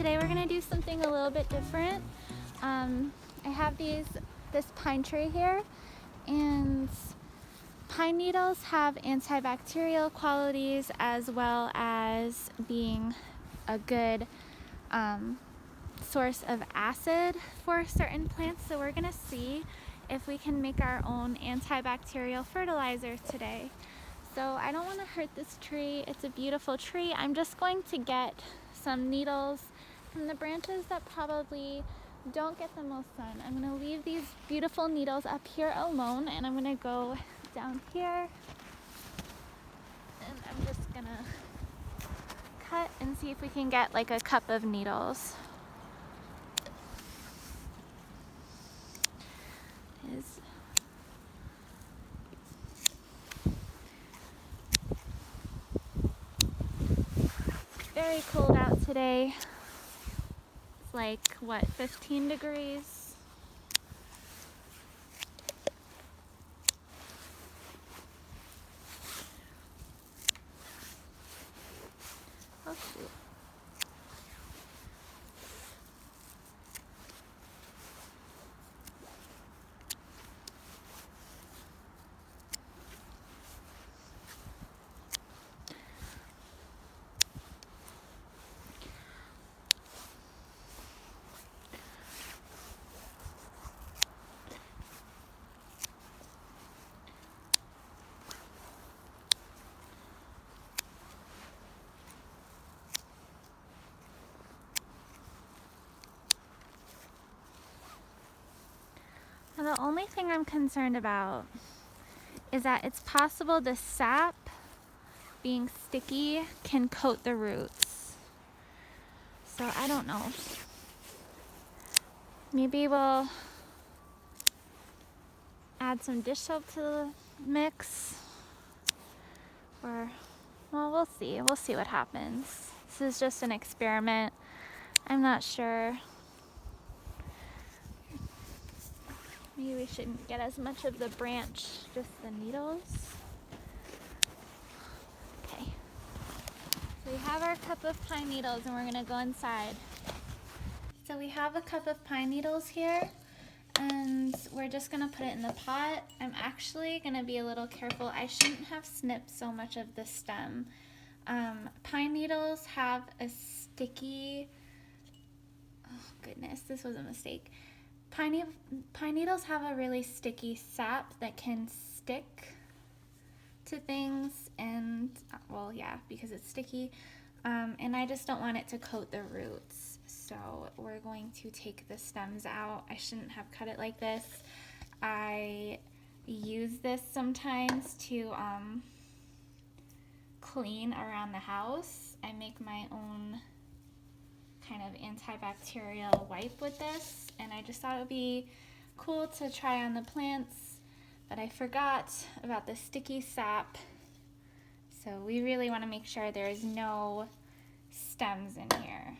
today we're gonna do something a little bit different. I have this pine tree here, and pine needles have antibacterial qualities as well as being a good source of acid for certain plants. So we're gonna see if we can make our own antibacterial fertilizer today. So I don't want to hurt this tree. It's a beautiful tree. I'm just going to get some needles from the branches that probably don't get the most sun. I'm going to leave these beautiful needles up here alone, and I'm going to go down here, and I'm just going to cut and see if we can get like a cup of needles. It's very cold out today. It's like, what, 15 degrees? Oh shoot. Now, the only thing I'm concerned about is that it's possible the sap being sticky can coat the roots. So I don't know. Maybe we'll add some dish soap to the mix, or, well, we'll see. We'll see what happens. This is just an experiment. I'm not sure. Maybe we shouldn't get as much of the branch, just the needles. Okay. So we have our cup of pine needles, and we're gonna go inside. So we have a cup of pine needles here, and we're just gonna put it in the pot. I'm actually gonna be a little careful. I shouldn't have snipped so much of the stem. Pine needles have a sticky, oh goodness, this was a mistake. Pine needles have a really sticky sap that can stick to things, and, well, yeah, because it's sticky, and I just don't want it to coat the roots. So we're going to take the stems out. I shouldn't have cut it like this. I use this sometimes to clean around the house. I make my own kind of antibacterial wipe with this, and I just thought it would be cool to try on the plants, but I forgot about the sticky sap. So we really want to make sure there's no stems in here.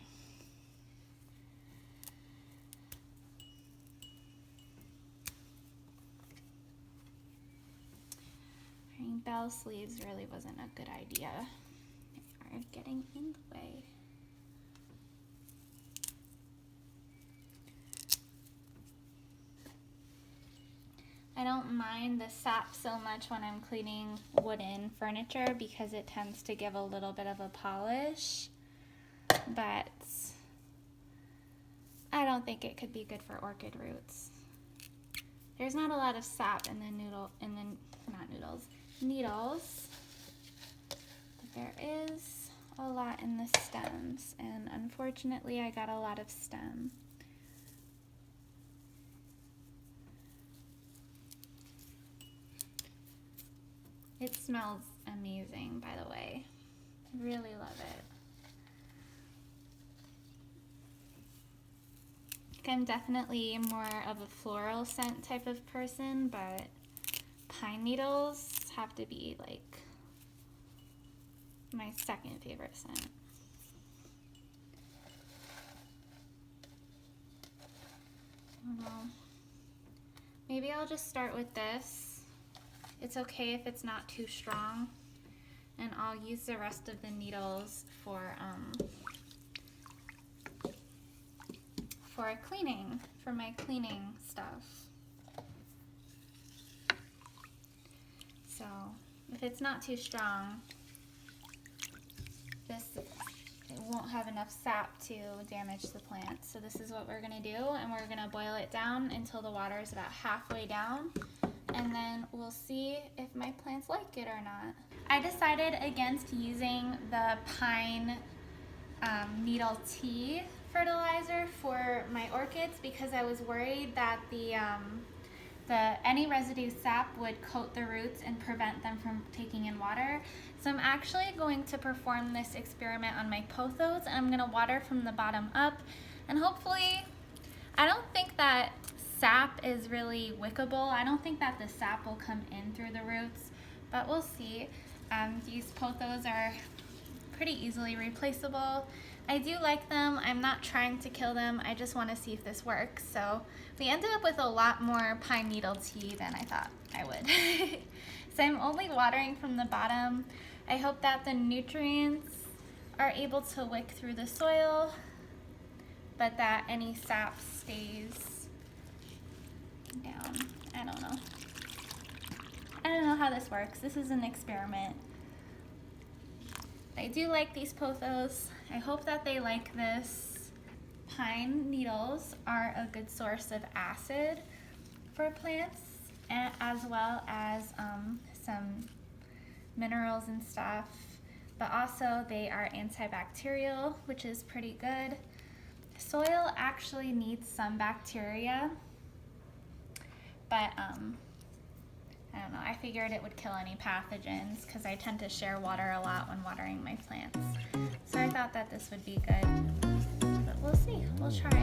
Wearing bell sleeves really wasn't a good idea. They are getting in the way. I don't mind the sap so much when I'm cleaning wooden furniture because it tends to give a little bit of a polish, but I don't think it could be good for orchid roots. There's not a lot of sap in the needles, but there is a lot in the stems, and unfortunately I got a lot of stem. It smells amazing, by the way. I really love it. I'm definitely more of a floral scent type of person, but pine needles have to be like my second favorite scent. I don't know. Maybe I'll just start with this. It's okay if it's not too strong, and I'll use the rest of the needles for for cleaning, for my cleaning stuff. So if it's not too strong, it won't have enough sap to damage the plant. So this is what we're gonna do, and we're gonna boil it down until the water is about halfway down, and then we'll see if my plants like it or not. I decided against using the pine needle tea fertilizer for my orchids because I was worried that any residue sap would coat the roots and prevent them from taking in water. So I'm actually going to perform this experiment on my pothos, and I'm gonna water from the bottom up, and hopefully, I don't think that sap is really wickable. I don't think that the sap will come in through the roots, but we'll see. These pothos are pretty easily replaceable. I do like them. I'm not trying to kill them. I just want to see if this works. So we ended up with a lot more pine needle tea than I thought I would. So I'm only watering from the bottom. I hope that the nutrients are able to wick through the soil, but that any sap stays down. I don't know. I don't know how this works. This is an experiment. I do like these pothos. I hope that they like this. Pine needles are a good source of acid for plants, as well as some minerals and stuff, but also they are antibacterial, which is pretty good. Soil actually needs some bacteria, but I don't know, I figured it would kill any pathogens because I tend to share water a lot when watering my plants. So I thought that this would be good, but we'll see, we'll try.